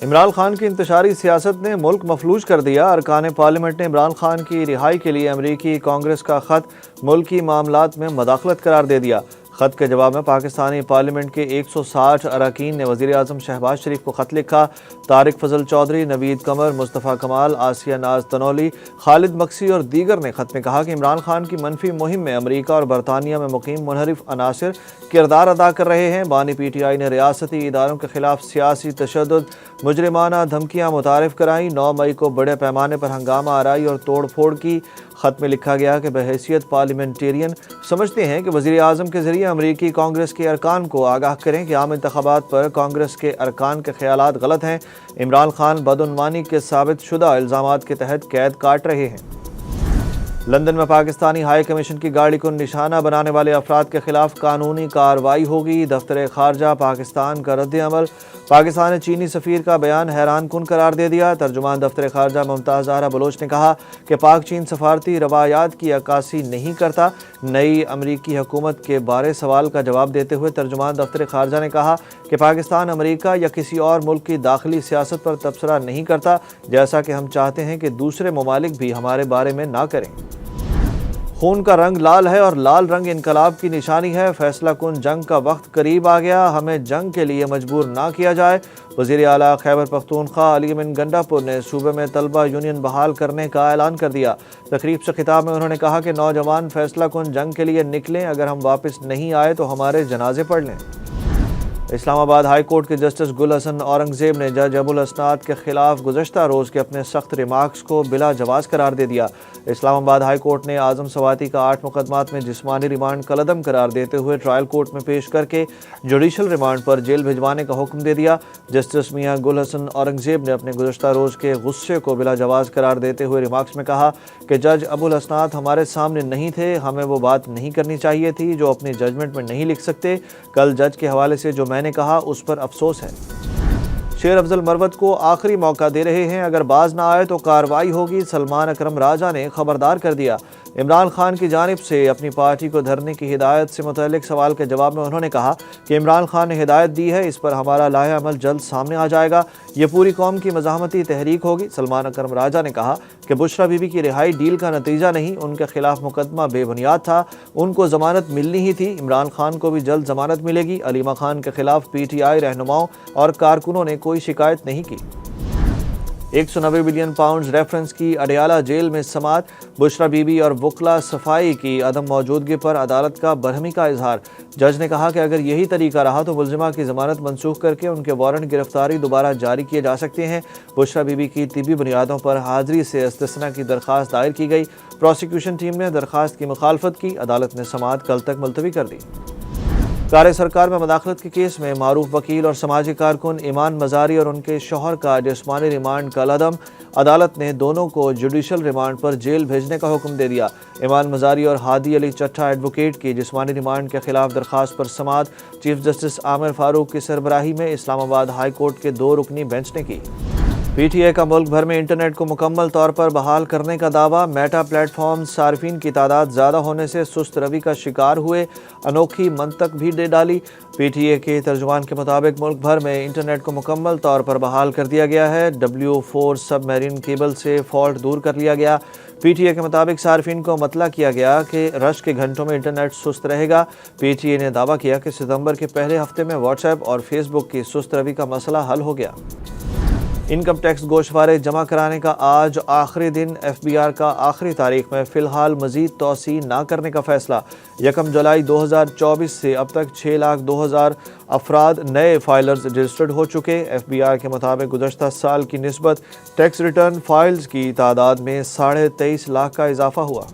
عمران خان کی انتشاری سیاست نے ملک مفلوج کر دیا۔ ارکان پارلیمنٹ نے عمران خان کی رہائی کے لیے امریکی کانگریس کا خط ملکی معاملات میں مداخلت قرار دے دیا۔ خط کے جواب میں پاکستانی پارلیمنٹ کے 160 اراکین نے وزیر اعظم شہباز شریف کو خط لکھا۔ طارق فضل چودھری، نوید قمر، مصطفیٰ کمال، آسیہ ناز تنولی، خالد مکسی اور دیگر نے خط میں کہا کہ عمران خان کی منفی مہم میں امریکہ اور برطانیہ میں مقیم منحرف عناصر کردار ادا کر رہے ہیں۔ بانی پی ٹی آئی نے ریاستی اداروں کے خلاف سیاسی تشدد، مجرمانہ دھمکیاں متعارف کرائیں۔ 9 مئی کو بڑے پیمانے پر ہنگامہ آرائی اور توڑ پھوڑ کی۔ خط میں لکھا گیا کہ بحیثیت پارلیمنٹیرین سمجھتے ہیں کہ وزیر اعظم کے ذریعے امریکی کانگریس کے ارکان کو آگاہ کریں کہ عام انتخابات پر کانگریس کے ارکان کے خیالات غلط ہیں۔ عمران خان بدعنوانی کے ثابت شدہ الزامات کے تحت قید کاٹ رہے ہیں۔ لندن میں پاکستانی ہائی کمیشن کی گاڑی کو نشانہ بنانے والے افراد کے خلاف قانونی کارروائی ہوگی۔ دفتر خارجہ پاکستان کا رد عمل۔ پاکستان نے چینی سفیر کا بیان حیران کن قرار دے دیا۔ ترجمان دفتر خارجہ ممتاز زہرا بلوچ نے کہا کہ پاک چین سفارتی روایات کی عکاسی نہیں کرتا۔ نئی امریکی حکومت کے بارے سوال کا جواب دیتے ہوئے ترجمان دفتر خارجہ نے کہا کہ پاکستان امریکہ یا کسی اور ملک کی داخلی سیاست پر تبصرہ نہیں کرتا، جیسا کہ ہم چاہتے ہیں کہ دوسرے ممالک بھی ہمارے بارے میں نہ کریں۔ خون کا رنگ لال ہے اور لال رنگ انقلاب کی نشانی ہے۔ فیصلہ کن جنگ کا وقت قریب آ گیا، ہمیں جنگ کے لیے مجبور نہ کیا جائے۔ وزیر اعلیٰ خیبر پختونخوا علی امین گنڈا پور نے صوبے میں طلبہ یونین بحال کرنے کا اعلان کر دیا۔ تقریب سے خطاب میں انہوں نے کہا کہ نوجوان فیصلہ کن جنگ کے لیے نکلیں، اگر ہم واپس نہیں آئے تو ہمارے جنازے پڑھ لیں۔ اسلام آباد ہائی کورٹ کے جسٹس گل حسن اورنگزیب نے جج ابو الاسناد کے خلاف گزشتہ روز کے اپنے سخت ریمارکس کو بلا جواز قرار دے دیا۔ اسلام آباد ہائی کورٹ نے اعظم سواتی کا 8 مقدمات میں جسمانی ریمانڈ کالعدم قرار دیتے ہوئے ٹرائل کورٹ میں پیش کر کے جوڈیشل ریمانڈ پر جیل بھجوانے کا حکم دے دیا۔ جسٹس میاں گل حسن اورنگزیب نے اپنے گزشتہ روز کے غصے کو بلا جواز قرار دیتے ہوئے ریمارکس میں کہا کہ جج ابو الاسناد ہمارے سامنے نہیں تھے، ہمیں وہ بات نہیں کرنی چاہیے تھی جو اپنی ججمنٹ میں نہیں لکھ سکتے۔ کل جج کے حوالے سے جو میں نے کہا اس پر افسوس ہے۔ شیر افضل مروت کو آخری موقع دے رہے ہیں، اگر باز نہ آئے تو کارروائی ہوگی۔ سلمان اکرم راجہ نے خبردار کر دیا۔ عمران خان کی جانب سے اپنی پارٹی کو دھرنے کی ہدایت سے متعلق سوال کے جواب میں انہوں نے کہا کہ عمران خان نے ہدایت دی ہے، اس پر ہمارا لائحہ عمل جلد سامنے آ جائے گا، یہ پوری قوم کی مزاحمتی تحریک ہوگی۔ سلمان اکرم راجہ نے کہا کہ بشرا بی بی کی رہائی ڈیل کا نتیجہ نہیں، ان کے خلاف مقدمہ بے بنیاد تھا، ان کو ضمانت ملنی ہی تھی۔ عمران خان کو بھی جلد ضمانت ملے گی۔ علیمہ خان کے خلاف پی ٹی آئی رہنماؤں اور کارکنوں نے کوئی شکایت نہیں کی۔ 190 بلین پاؤنڈز ریفرنس کی اڈیالہ جیل میں سماعت۔ بشرا بی بی اور وکلا صفائی کی عدم موجودگی پر عدالت کا برہمی کا اظہار۔ جج نے کہا کہ اگر یہی طریقہ رہا تو ملزمہ کی ضمانت منسوخ کر کے ان کے وارنٹ گرفتاری دوبارہ جاری کیے جا سکتے ہیں۔ بشرا بی بی کی طبی بنیادوں پر حاضری سے استثناء کی درخواست دائر کی گئی۔ پروسیکیوشن ٹیم نے درخواست کی مخالفت کی۔ عدالت نے سماعت کل تک ملتوی کر دی۔ کار سرکار میں مداخلت کے کیس میں معروف وکیل اور سماجی کارکن ایمان مزاری اور ان کے شوہر کا جسمانی ریمانڈ کالعدم۔ عدالت نے دونوں کو جوڈیشل ریمانڈ پر جیل بھیجنے کا حکم دے دیا۔ ایمان مزاری اور ہادی علی چٹھا ایڈوکیٹ کی جسمانی ریمانڈ کے خلاف درخواست پر سماعت چیف جسٹس عامر فاروق کی سربراہی میں اسلام آباد ہائی کورٹ کے 2 رکنی بینچ نے کی۔ پی ٹی آئی کا ملک بھر میں انٹرنیٹ کو مکمل طور پر بحال کرنے کا دعویٰ۔ میٹا پلیٹ فارم صارفین کی تعداد زیادہ ہونے سے سست روی کا شکار ہوئے، انوکھی منطق بھی دے ڈالی۔ پی ٹی اے کے ترجمان کے مطابق ملک بھر میں انٹرنیٹ کو مکمل طور پر بحال کر دیا گیا ہے۔ W4 سب میرین کیبل سے فالٹ دور کر لیا گیا۔ پی ٹی اے کے مطابق صارفین کو مطلع کیا گیا کہ رش کے گھنٹوں میں انٹرنیٹ سست رہے گا۔ پی ٹی اے نے دعویٰ کیا کہ ستمبر کے پہلے ہفتے میں واٹس ایپ اور فیس بک کی سست روی کا مسئلہ حل ہو گیا۔ انکم ٹیکس گوشوارے جمع کرانے کا آج آخری دن۔ ایف بی آر کا آخری تاریخ میں فی الحال مزید توسیع نہ کرنے کا فیصلہ۔ 1 جولائی 2024 سے اب تک 6,02,000 افراد نئے فائلرز رجسٹرڈ ہو چکے۔ ایف بی آر کے مطابق گزشتہ سال کی نسبت ٹیکس ریٹرن فائلز کی تعداد میں 23.5 لاکھ کا اضافہ ہوا۔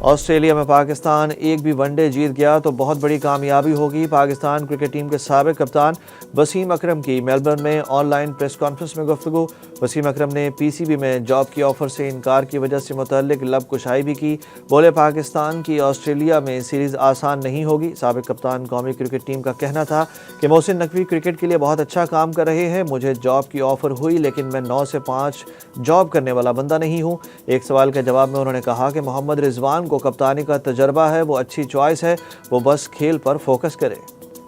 آسٹریلیا میں پاکستان ایک بھی ون ڈے جیت گیا تو بہت بڑی کامیابی ہوگی۔ پاکستان کرکٹ ٹیم کے سابق کپتان وسیم اکرم کی میلبرن میں آن لائن پریس کانفرنس میں گفتگو۔ وسیم اکرم نے پی سی بی میں جاب کی آفر سے انکار کی وجہ سے متعلق لب کشائی بھی کی۔ بولے پاکستان کی آسٹریلیا میں سیریز آسان نہیں ہوگی۔ سابق کپتان قومی کرکٹ ٹیم کا کہنا تھا کہ محسن نقوی کرکٹ کے لیے بہت اچھا کام کر رہے ہیں، مجھے جاب کی آفر ہوئی لیکن میں 9 سے 5 جاب کرنے والا بندہ نہیں ہوں۔ ایک سوال کے جواب میں انہوں نے کہا کہ محمد رضوان کو کپتانی کا تجربہ ہے، وہ اچھی چوائس ہے، وہ بس کھیل پر فوکس کرے۔